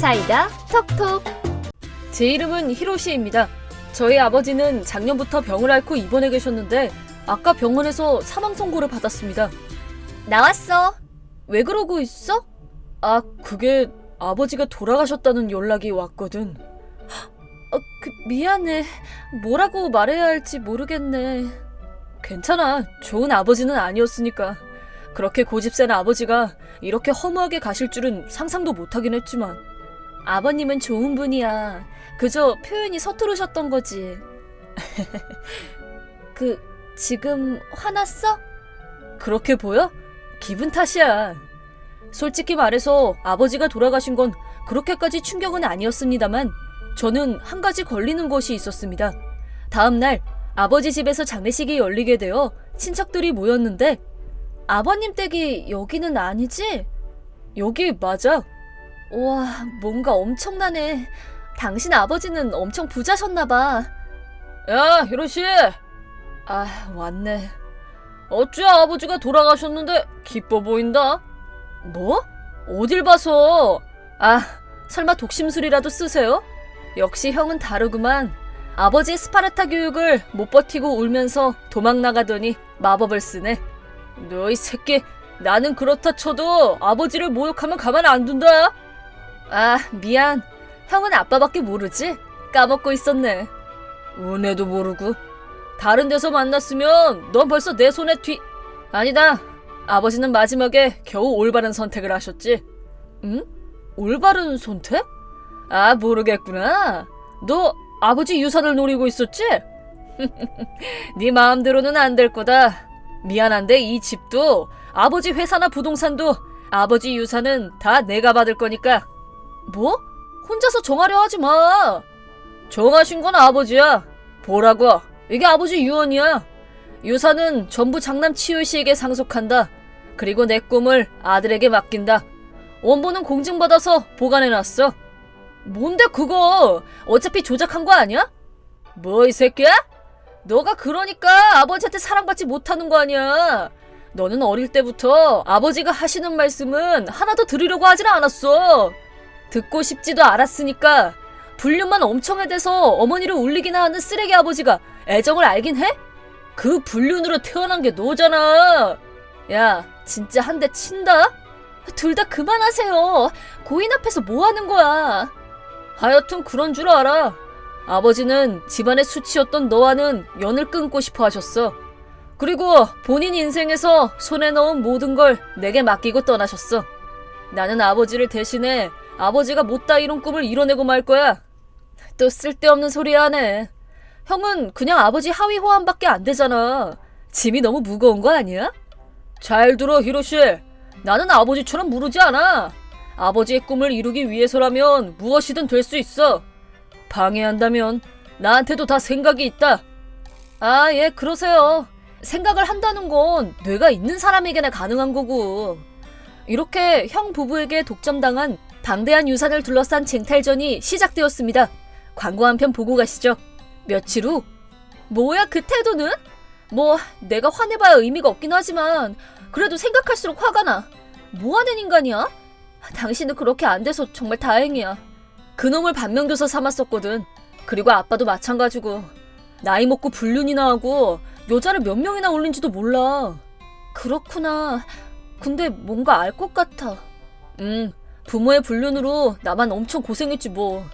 사이다 톡톡. 제 이름은 히로시입니다. 저희 아버지는 작년부터 병을 앓고 입원해 계셨는데 아까 병원에서 사망 선고를 받았습니다. 나왔어. 왜 그러고 있어? 아, 그게 아버지가 돌아가셨다는 연락이 왔거든. 미안해. 뭐라고 말해야 할지 모르겠네. 괜찮아. 좋은 아버지는 아니었으니까. 그렇게 고집센 아버지가 이렇게 허무하게 가실 줄은 상상도 못하긴 했지만. 아버님은 좋은 분이야. 그저 표현이 서투르셨던 거지. 지금 화났어? 그렇게 보여? 기분 탓이야. 솔직히 말해서 아버지가 돌아가신 건 그렇게까지 충격은 아니었습니다만 저는 한 가지 걸리는 것이 있었습니다. 다음 날 아버지 집에서 장례식이 열리게 되어 친척들이 모였는데 아버님 댁이 여기는 아니지? 여기 맞아. 와, 뭔가 엄청나네. 당신 아버지는 엄청 부자셨나봐. 야, 히로시! 아, 왔네. 어째 아버지가 돌아가셨는데 기뻐 보인다? 뭐? 어딜 봐서? 아, 설마 독심술이라도 쓰세요? 역시 형은 다르구만. 아버지의 스파르타 교육을 못 버티고 울면서 도망 나가더니 마법을 쓰네. 너 이 새끼, 나는 그렇다 쳐도 아버지를 모욕하면 가만 안 둔다. 아, 미안. 형은 아빠밖에 모르지? 까먹고 있었네. 은혜도 모르고. 다른 데서 만났으면 넌 벌써 내 손에 아니다. 아버지는 마지막에 겨우 올바른 선택을 하셨지. 응? 올바른 선택? 아, 모르겠구나. 너 아버지 유산을 노리고 있었지? 네 마음대로는 안 될 거다. 미안한데 이 집도 아버지 회사나 부동산도 아버지 유산은 다 내가 받을 거니까. 뭐? 혼자서 정하려 하지 마. 정하신 건 아버지야. 보라고. 이게 아버지 유언이야. 유산은 전부 장남 치유 씨에게 상속한다. 그리고 내 꿈을 아들에게 맡긴다. 원본은 공증받아서 보관해놨어. 뭔데 그거? 어차피 조작한 거 아니야? 뭐 이 새끼야? 너가 그러니까 아버지한테 사랑받지 못하는 거 아니야. 너는 어릴 때부터 아버지가 하시는 말씀은 하나도 들으려고 하질 않았어. 듣고 싶지도 않았으니까. 불륜만 엄청 해대서 어머니를 울리기나 하는 쓰레기 아버지가 애정을 알긴 해? 그 불륜으로 태어난 게 너잖아. 야, 진짜 한 대 친다? 둘 다 그만하세요. 고인 앞에서 뭐 하는 거야? 하여튼 그런 줄 알아. 아버지는 집안의 수치였던 너와는 연을 끊고 싶어 하셨어. 그리고 본인 인생에서 손에 넣은 모든 걸 내게 맡기고 떠나셨어. 나는 아버지를 대신해 아버지가 못다 이룬 꿈을 이뤄내고 말 거야. 또 쓸데없는 소리 하네. 형은 그냥 아버지 하위 호환밖에 안 되잖아. 짐이 너무 무거운 거 아니야? 잘 들어, 히로시. 나는 아버지처럼 무르지 않아. 아버지의 꿈을 이루기 위해서라면 무엇이든 될 수 있어. 방해한다면 나한테도 다 생각이 있다. 아, 예, 그러세요. 생각을 한다는 건 뇌가 있는 사람에게나 가능한 거고. 이렇게 형 부부에게 독점당한 방대한 유산을 둘러싼 쟁탈전이 시작되었습니다. 광고 한 편 보고 가시죠. 며칠 후. 뭐야 그 태도는? 뭐 내가 화내봐야 의미가 없긴 하지만 그래도 생각할수록 화가 나. 뭐하는 인간이야? 당신은 그렇게 안 돼서 정말 다행이야. 그놈을 반면교사 삼았었거든. 그리고 아빠도 마찬가지고. 나이 먹고 불륜이나 하고 여자를 몇 명이나 올린지도 몰라. 그렇구나. 근데 뭔가 알 것 같아. 부모의 불륜으로 나만 엄청 고생했지 뭐.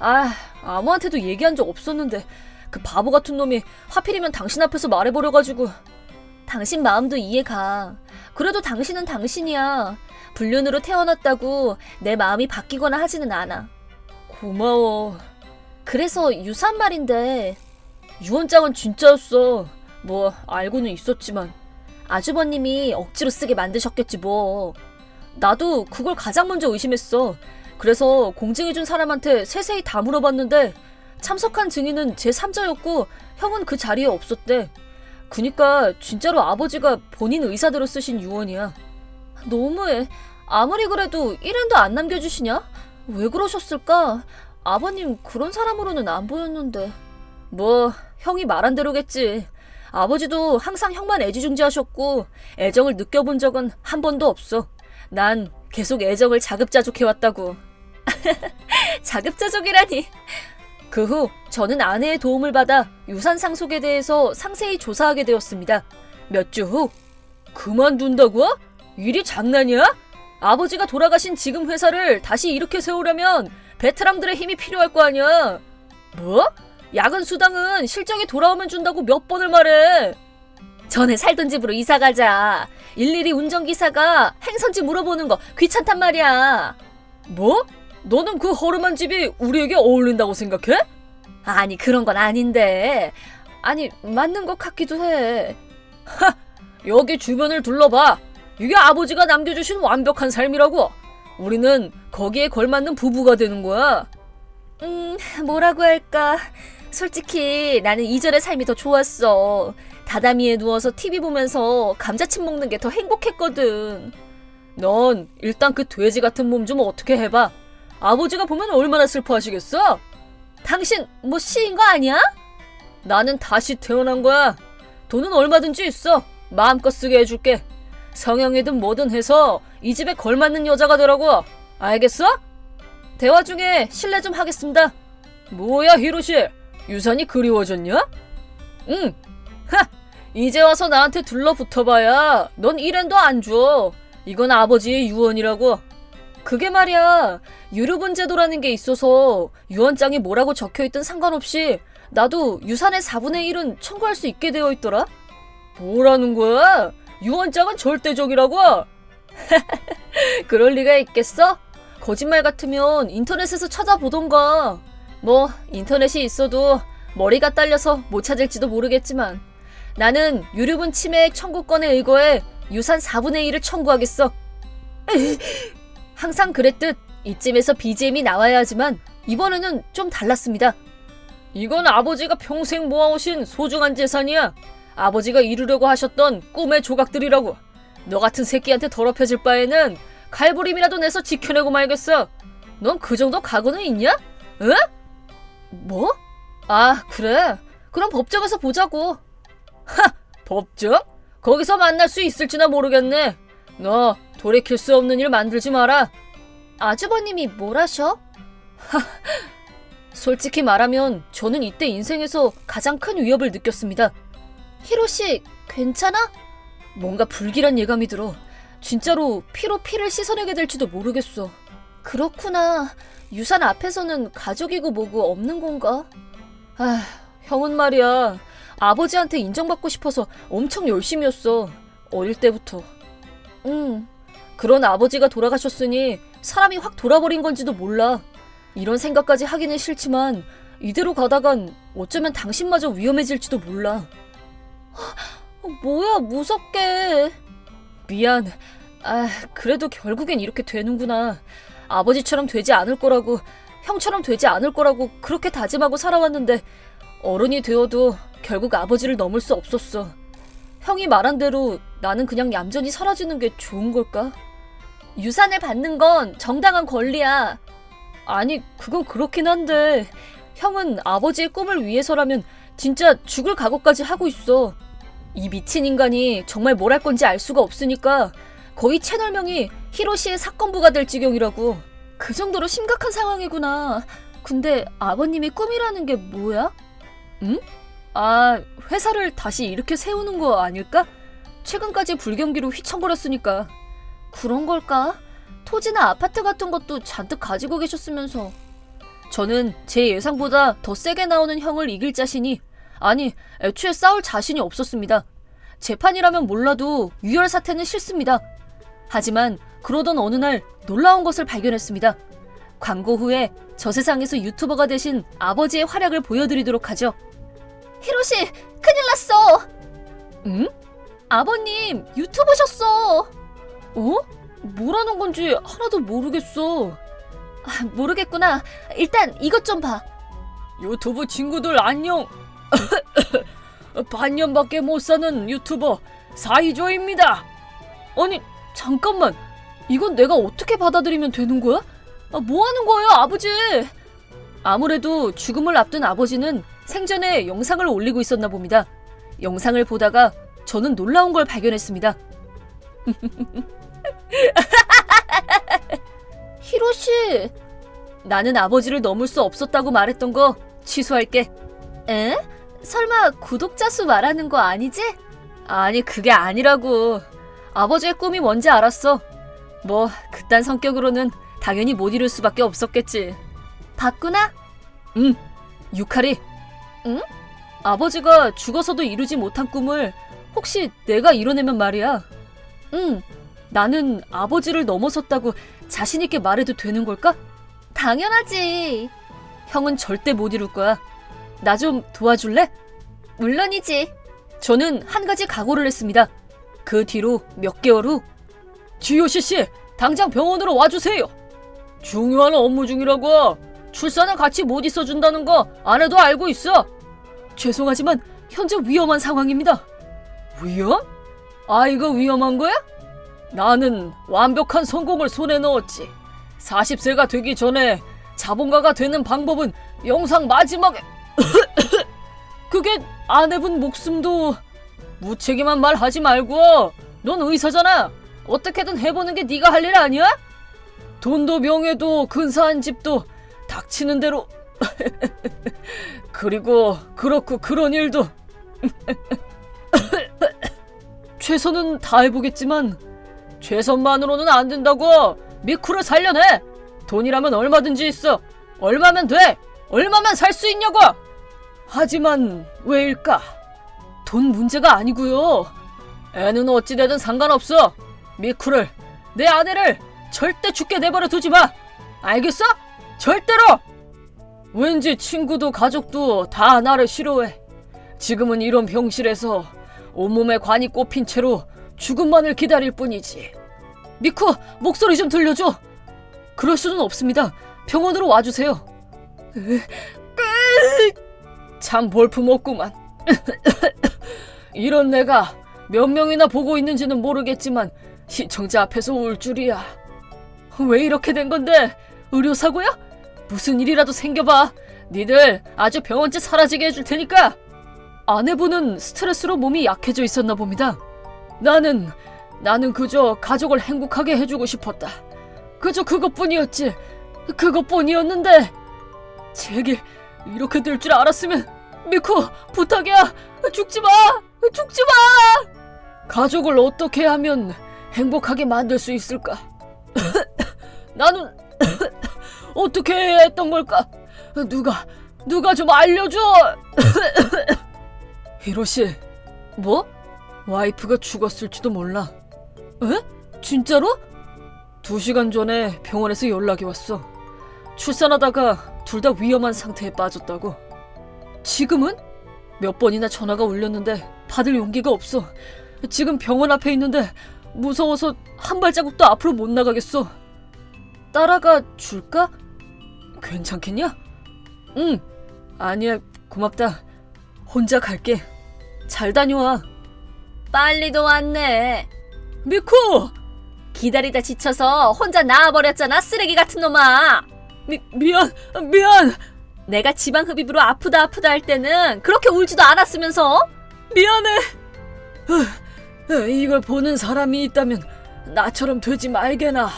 아, 아무한테도 얘기한 적 없었는데 그 바보 같은 놈이 하필이면 당신 앞에서 말해버려가지고. 당신 마음도 이해가. 그래도 당신은 당신이야. 불륜으로 태어났다고 내 마음이 바뀌거나 하지는 않아. 고마워. 그래서 유산 말인데. 유언장은 진짜였어. 뭐 알고는 있었지만. 아주버님이 억지로 쓰게 만드셨겠지 뭐. 나도 그걸 가장 먼저 의심했어. 그래서 공증해준 사람한테 세세히 다 물어봤는데 참석한 증인은 제3자였고 형은 그 자리에 없었대. 그니까 진짜로 아버지가 본인 의사대로 쓰신 유언이야. 너무해. 아무리 그래도 1엔도 안 남겨주시냐? 왜 그러셨을까? 아버님 그런 사람으로는 안 보였는데. 뭐 형이 말한 대로겠지. 아버지도 항상 형만 애지중지하셨고 애정을 느껴본 적은 한 번도 없어. 난 계속 애정을 자급자족해왔다고. 자급자족이라니. 그 후 저는 아내의 도움을 받아 유산 상속에 대해서 상세히 조사하게 되었습니다. 몇 주 후, 그만둔다고? 일이 장난이야? 아버지가 돌아가신 지금 회사를 다시 이렇게 세우려면 베테랑들의 힘이 필요할 거 아니야. 뭐? 야근 수당은 실적이 돌아오면 준다고 몇 번을 말해. 전에 살던 집으로 이사 가자. 일일이 운전기사가 행선지 물어보는 거 귀찮단 말이야. 뭐? 너는 그 허름한 집이 우리에게 어울린다고 생각해? 아니, 그런 건 아닌데. 아니, 맞는 것 같기도 해. 하! 여기 주변을 둘러봐. 이게 아버지가 남겨주신 완벽한 삶이라고. 우리는 거기에 걸맞는 부부가 되는 거야. 뭐라고 할까. 솔직히 나는 이전의 삶이 더 좋았어. 다다미에 누워서 TV 보면서 감자칩 먹는 게 더 행복했거든. 넌 일단 그 돼지 같은 몸 좀 어떻게 해봐. 아버지가 보면 얼마나 슬퍼하시겠어? 당신 뭐 시인 거 아니야? 나는 다시 태어난 거야. 돈은 얼마든지 있어. 마음껏 쓰게 해줄게. 성형이든 뭐든 해서 이 집에 걸맞는 여자가 되라고. 알겠어? 대화 중에 실례 좀 하겠습니다. 뭐야 히로시, 유산이 그리워졌냐? 응. 하! 이제 와서 나한테 둘러붙어봐야 넌 1엔도 안 줘. 이건 아버지의 유언이라고. 그게 말이야, 유류분 제도라는 게 있어서 유언장에 뭐라고 적혀있든 상관없이 나도 유산의 4분의 1은 청구할 수 있게 되어 있더라. 뭐라는 거야? 유언장은 절대적이라고? 그럴 리가 있겠어? 거짓말 같으면 인터넷에서 찾아보던가. 뭐 인터넷이 있어도 머리가 딸려서 못 찾을지도 모르겠지만 나는 유류분 침해액 청구권에 의거해 유산 4분의 1을 청구하겠어. 항상 그랬듯 이쯤에서 BGM이 나와야 하지만 이번에는 좀 달랐습니다. 이건 아버지가 평생 모아오신 소중한 재산이야. 아버지가 이루려고 하셨던 꿈의 조각들이라고. 너 같은 새끼한테 더럽혀질 바에는 갈부림이라도 내서 지켜내고 말겠어. 넌 그 정도 각오는 있냐? 응? 뭐? 아, 그래. 그럼 법정에서 보자고. 하! 법정? 거기서 만날 수 있을지나 모르겠네. 너 돌이킬 수 없는 일 만들지 마라. 아주버님이 뭘 하셔? 솔직히 말하면 저는 이때 인생에서 가장 큰 위협을 느꼈습니다. 히로시, 괜찮아? 뭔가 불길한 예감이 들어. 진짜로 피로 피를 씻어내게 될지도 모르겠어. 그렇구나. 유산 앞에서는 가족이고 뭐고 없는 건가? 아, 형은 말이야. 아버지한테 인정받고 싶어서 엄청 열심히 했어. 어릴 때부터. 그런 아버지가 돌아가셨으니 사람이 확 돌아버린 건지도 몰라. 이런 생각까지 하기는 싫지만 이대로 가다간 어쩌면 당신마저 위험해질지도 몰라. 뭐야, 무섭게. 미안. 아, 그래도 결국엔 이렇게 되는구나. 아버지처럼 되지 않을 거라고, 형처럼 되지 않을 거라고 그렇게 다짐하고 살아왔는데 어른이 되어도 결국 아버지를 넘을 수 없었어. 형이 말한 대로 나는 그냥 얌전히 사라지는 게 좋은 걸까? 유산을 받는 건 정당한 권리야. 아니, 그건 그렇긴 한데 형은 아버지의 꿈을 위해서라면 진짜 죽을 각오까지 하고 있어. 이 미친 인간이 정말 뭘 할 건지 알 수가 없으니까 거의 채널명이 히로시의 사건부가 될 지경이라고. 그 정도로 심각한 상황이구나. 근데 아버님의 꿈이라는 게 뭐야? 응? 아, 회사를 다시 이렇게 세우는 거 아닐까? 최근까지 불경기로 휘청거렸으니까. 그런 걸까? 토지나 아파트 같은 것도 잔뜩 가지고 계셨으면서. 저는 제 예상보다 더 세게 나오는 형을 이길 자신이, 아니, 애초에 싸울 자신이 없었습니다. 재판이라면 몰라도 유혈 사태는 싫습니다. 하지만 그러던 어느 날 놀라운 것을 발견했습니다. 광고 후에 저 세상에서 유튜버가 되신 아버지의 활약을 보여드리도록 하죠. 히로시, 큰일 났어. 응? 아버님, 유튜버셨어. 어? 뭐라는 건지 하나도 모르겠어. 아, 모르겠구나. 일단 이것 좀 봐. 유튜브 친구들 안녕. 반년밖에 못 사는 유튜버 사이조입니다. 아니, 잠깐만. 이건 내가 어떻게 받아들이면 되는 거야? 아, 뭐 하는 거예요, 아버지? 아무래도 죽음을 앞둔 아버지는 생전에 영상을 올리고 있었나 봅니다. 영상을 보다가 저는 놀라운 걸 발견했습니다. 히로시, 나는 아버지를 넘을 수 없었다고 말했던 거 취소할게. 에? 설마 구독자 수 말하는 거 아니지? 아니, 그게 아니라고. 아버지의 꿈이 뭔지 알았어. 뭐 그딴 성격으로는 당연히 못 이룰 수밖에 없었겠지. 봤구나? 응. 유카리. 응? 아버지가 죽어서도 이루지 못한 꿈을 혹시 내가 이뤄내면 말이야. 응. 나는 아버지를 넘어섰다고 자신 있게 말해도 되는 걸까? 당연하지. 형은 절대 못 이룰 거야. 나 좀 도와줄래? 물론이지. 저는 한 가지 각오를 했습니다. 그 뒤로 몇 개월 후, 지요시 씨, 당장 병원으로 와주세요. 중요한 업무 중이라고. 출산을 같이 못 있어준다는 거 아내도 알고 있어. 죄송하지만 현재 위험한 상황입니다. 위험? 아이가 위험한 거야? 나는 완벽한 성공을 손에 넣었지. 40세가 되기 전에 자본가가 되는 방법은 영상 마지막에 그게 아내분 목숨도. 무책임한 말 하지 말고. 넌 의사잖아. 어떻게든 해보는 게 네가 할 일 아니야? 돈도 명예도 근사한 집도 닥치는 대로 그리고 그렇고 그런 일도 최선은 다해보겠지만 최선만으로는 안 된다고. 미쿠를 살려내. 돈이라면 얼마든지 있어. 얼마면 돼. 얼마면 살 수 있냐고. 하지만 왜일까? 돈 문제가 아니고요. 애는 어찌되든 상관없어. 미쿠를, 내 아내를 절대 죽게 내버려 두지 마. 알겠어? 절대로. 왠지 친구도 가족도 다 나를 싫어해. 지금은 이런 병실에서 온몸에 관이 꼽힌 채로 죽음만을 기다릴 뿐이지. 미쿠, 목소리 좀 들려줘. 그럴 수는 없습니다. 병원으로 와주세요. 참 볼품없구만. 이런 내가 몇 명이나 보고 있는지는 모르겠지만 시청자 앞에서 울 줄이야. 왜 이렇게 된 건데? 의료사고야? 무슨 일이라도 생겨봐. 니들 아주 병원째 사라지게 해줄 테니까. 아내분은 스트레스로 몸이 약해져 있었나 봅니다. 나는 그저 가족을 행복하게 해주고 싶었다. 그저 그것뿐이었지. 그것뿐이었는데 제길 이렇게 될 줄 알았으면. 미쿠, 부탁이야. 죽지 마. 죽지 마. 가족을 어떻게 하면 행복하게 만들 수 있을까? 나는 어떻게 해야 했던 걸까? 누가 좀 알려줘. 히로시. 뭐? 와이프가 죽었을지도 몰라. 에? 진짜로? 2시간 전에 병원에서 연락이 왔어. 출산하다가 둘 다 위험한 상태에 빠졌다고. 지금은? 몇 번이나 전화가 울렸는데 받을 용기가 없어. 지금 병원 앞에 있는데 무서워서 한 발자국도 앞으로 못 나가겠어. 따라가 줄까? 괜찮겠냐? 응. 아니야, 고맙다. 혼자 갈게. 잘 다녀와. 빨리도 왔네. 미쿠! 기다리다 지쳐서 혼자 나와버렸잖아, 쓰레기 같은 놈아. 미안. 내가 지방흡입으로 아프다 할 때는 그렇게 울지도 않았으면서. 미안해. 이걸 보는 사람이 있다면 나처럼 되지 말게나.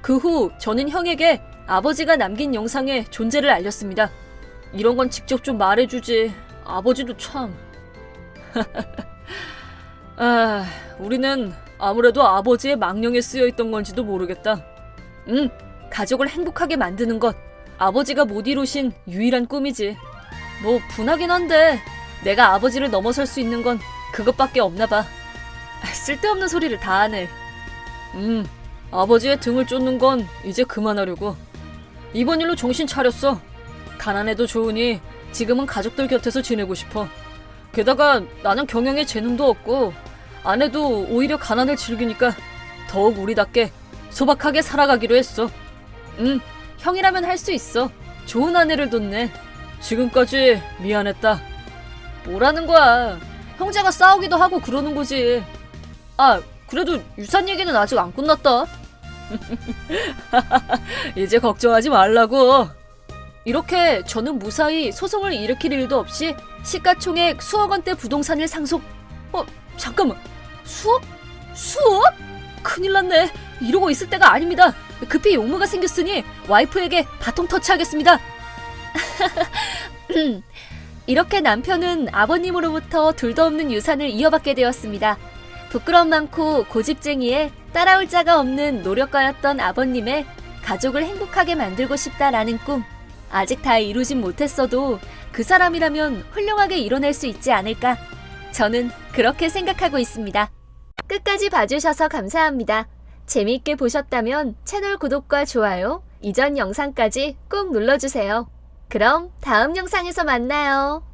그 후 저는 형에게 아버지가 남긴 영상의 존재를 알렸습니다. 이런 건 직접 좀 말해주지. 아버지도 참. 우리는 아무래도 아버지의 망령에 쓰여있던 건지도 모르겠다. 가족을 행복하게 만드는 것, 아버지가 못 이루신 유일한 꿈이지. 뭐 분하긴 한데 내가 아버지를 넘어설 수 있는 건 그것밖에 없나 봐. 쓸데없는 소리를 다 하네. 아버지의 등을 쫓는 건 이제 그만하려고. 이번 일로 정신 차렸어. 가난해도 좋으니 지금은 가족들 곁에서 지내고 싶어. 게다가 나는 경영에 재능도 없고 아내도 오히려 가난을 즐기니까 더욱 우리답게 소박하게 살아가기로 했어. 형이라면 할 수 있어. 좋은 아내를 뒀네. 지금까지 미안했다. 뭐라는 거야. 형제가 싸우기도 하고 그러는 거지. 그래도 유산 얘기는 아직 안 끝났다. 이제 걱정하지 말라고. 이렇게 저는 무사히 소송을 일으킬 일도 없이 시가총액 수억 원대 부동산을 상속. 잠깐만. 수억? 큰일 났네. 이러고 있을 때가 아닙니다. 급히 용무가 생겼으니 와이프에게 바통 터치하겠습니다. 이렇게 남편은 아버님으로부터 둘도 없는 유산을 이어받게 되었습니다. 부끄럼 많고 고집쟁이에 따라올 자가 없는 노력가였던 아버님의 가족을 행복하게 만들고 싶다라는 꿈. 아직 다 이루진 못했어도 그 사람이라면 훌륭하게 이뤄낼 수 있지 않을까. 저는 그렇게 생각하고 있습니다. 끝까지 봐주셔서 감사합니다. 재미있게 보셨다면 채널 구독과 좋아요, 이전 영상까지 꼭 눌러주세요. 그럼 다음 영상에서 만나요.